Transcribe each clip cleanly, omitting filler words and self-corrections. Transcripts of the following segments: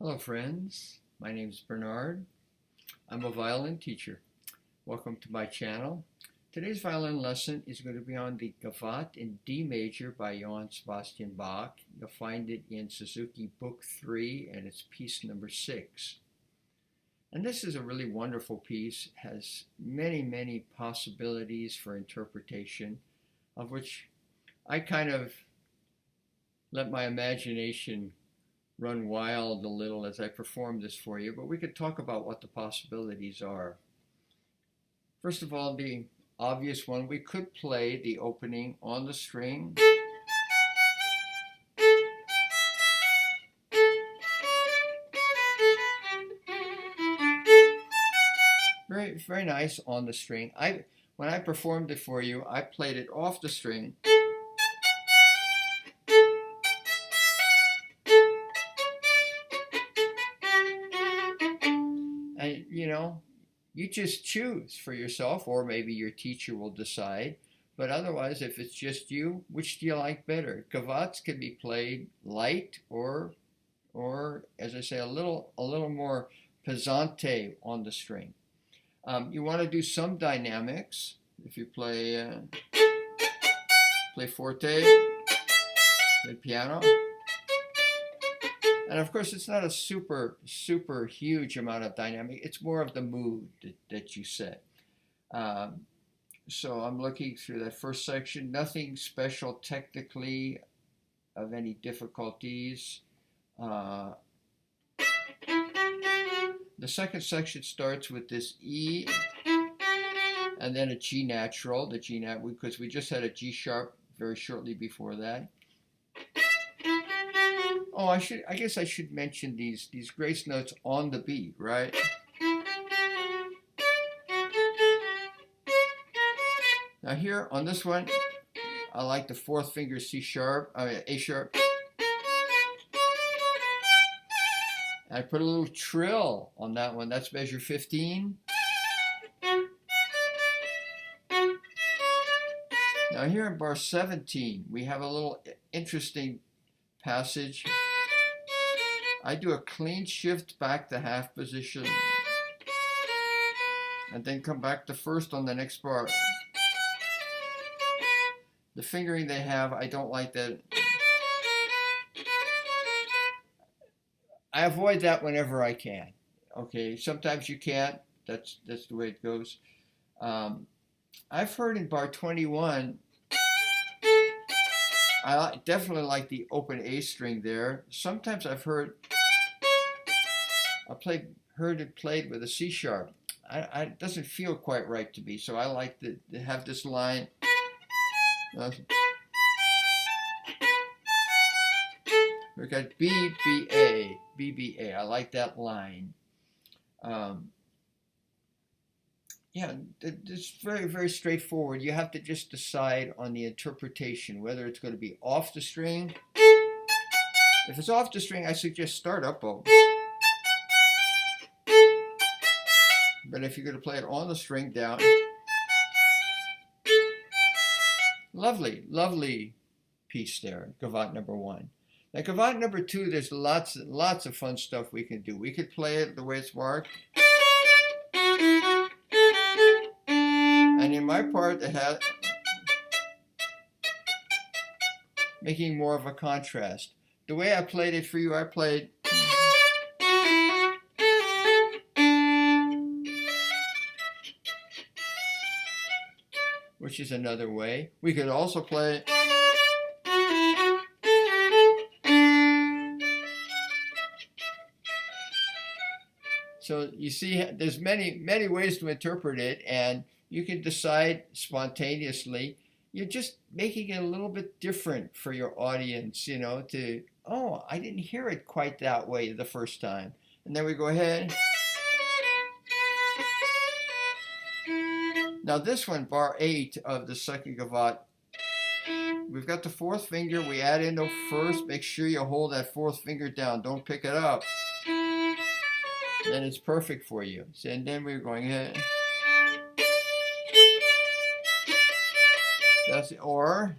Hello friends, my name is Bernard. I'm a violin teacher. Welcome to my channel. Today's violin lesson is going to be on the Gavotte in D major by Johann Sebastian Bach. You'll find it in Suzuki Book 3 and it's piece number 6. And this is a really wonderful piece. It has many possibilities for interpretation, of which I kind of let my imagination run wild a little as I perform this for you, but we could talk about what the possibilities are. First of all, the obvious one, we could play the opening on the string. Very nice on the string. When I performed it for you, I played it off the string. And you just choose for yourself, or maybe your teacher will decide. But otherwise, if it's just you, which do you like better? Gavottes can be played light or as I say, a little more pesante on the string. You want to do some dynamics. If you play forte, play piano. And of course, it's not a super huge amount of dynamic. It's more of the mood that you set. So I'm looking through that first section. Nothing special technically of any difficulties. The second section starts with this E and then a G natural. The G natural, because we just had a G sharp very shortly before that. Oh, I guess I should mention these grace notes on the beat, right? Now here on this one, I like the fourth finger C sharp, A sharp. I put a little trill on that one. That's measure 15. Now here in bar 17, we have a little interesting passage. I do a clean shift back to half position and then come back to first on the next bar. The fingering they have, I don't like that. I avoid that whenever I can. Okay, sometimes you can't. That's the way it goes. I've heard in bar 21, I definitely like the open A string there. Sometimes I've heard it played with a C sharp. It doesn't feel quite right to me, so I like to have this line. We got B, B, A, B, B, A. I like that line. Yeah, it's very straightforward. You have to just decide on the interpretation, whether it's going to be off the string. If it's off the string, I suggest start up bow. But if you're going to play it on the string, down. Lovely piece there, Gavotte number 1. Now Gavotte number 2, there's lots of fun stuff we can do. We could play it the way it's marked. And in my part, it has making more of a contrast. The way I played it for you, I played which is another way. We could also play so you see, there's many ways to interpret it, and you can decide spontaneously. You're just making it a little bit different for your audience, oh, I didn't hear it quite that way the first time. And then we go ahead. Now this one, bar 8 of the second Gavotte, we've got the fourth finger. We add in the first. Make sure you hold that fourth finger down. Don't pick it up. And it's perfect for you. And then we're going ahead. That's or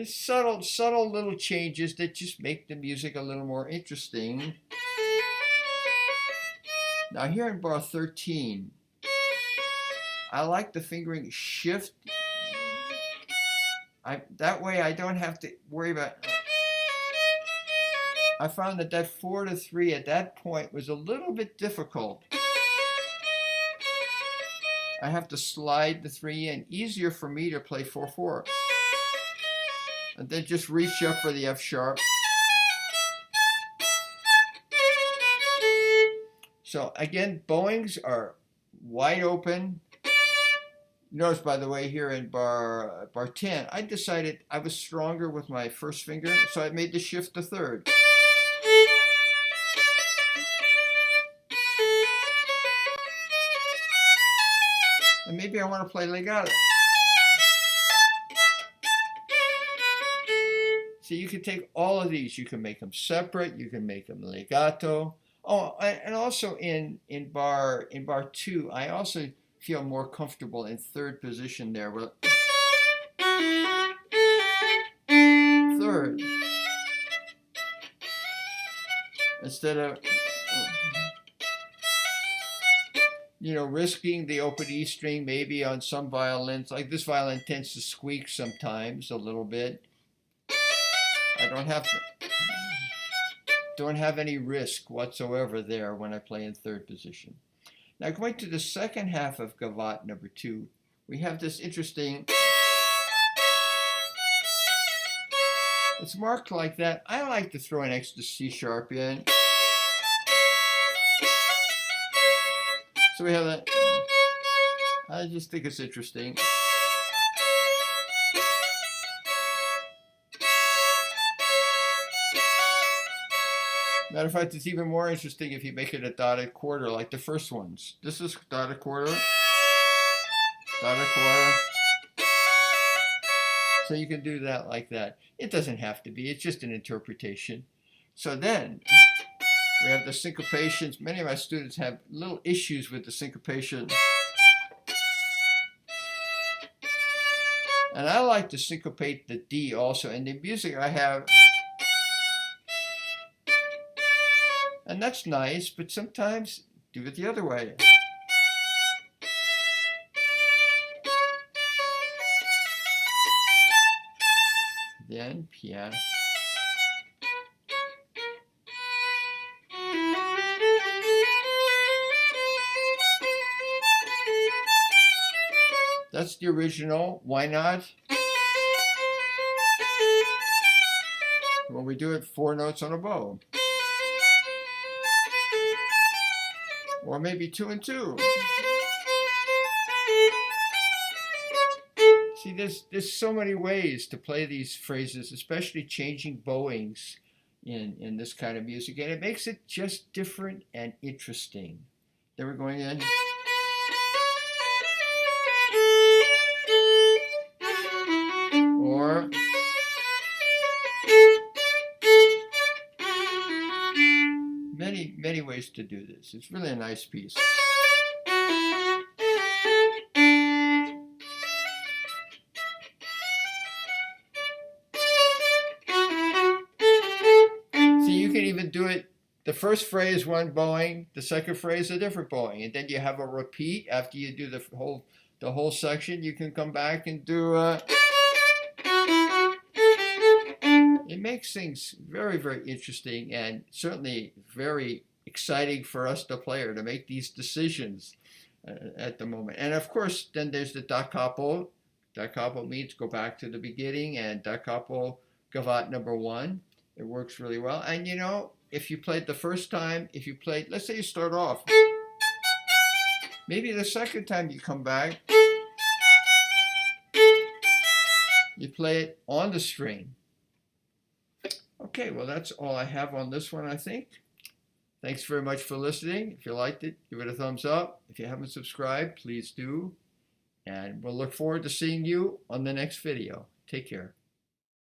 It's subtle little changes that just make the music a little more interesting. Now here in bar 13, I like the fingering shift. That way I don't have to worry about. I found that 4-3 at that point was a little bit difficult. I have to slide the 3 in. Easier for me to play 4-4. And then just reach up for the F sharp. So again, bowings are wide open. Notice, by the way, here in bar 10, I decided I was stronger with my first finger, so I made the shift to third. And maybe I want to play legato. So you can take all of these. You can make them separate. You can make them legato. Oh, and also in bar 2, I also feel more comfortable in third position there. Third. Instead of, risking the open E string maybe on some violins. Like this violin tends to squeak sometimes a little bit. I don't have any risk whatsoever there when I play in third position. Now going to the second half of Gavotte number 2, we have this interesting, it's marked like that. I like to throw an extra C sharp in. So we have that. I just think it's interesting. Matter of fact, it's even more interesting if you make it a dotted quarter like the first ones. This is dotted quarter, dotted quarter. So you can do that like that. It doesn't have to be, it's just an interpretation. So then, we have the syncopations. Many of my students have little issues with the syncopation. And I like to syncopate the D also. In the music I have, and that's nice, but sometimes do it the other way. Then piano. That's the original. Why not? When we do it 4 notes on a bow. Or maybe 2 and 2. See, there's so many ways to play these phrases, especially changing bowings in this kind of music. And it makes it just different and interesting. Then we're going in. Or many ways to do this. It's really a nice piece. So you can even do it, the first phrase one bowing, the second phrase a different bowing, and then you have a repeat after you do the whole section. You can come back and do it makes things very, very interesting and certainly very exciting for us, the player, to make these decisions at the moment. And of course, then there's the da capo. Da capo means go back to the beginning, and da capo Gavotte number 1. It works really well. And if you played the first time, let's say you start off, maybe the second time you come back, you play it on the string. Okay, well, that's all I have on this one, I think. Thanks very much for listening. If you liked it, give it a thumbs up. If you haven't subscribed, please do. And we'll look forward to seeing you on the next video. Take care.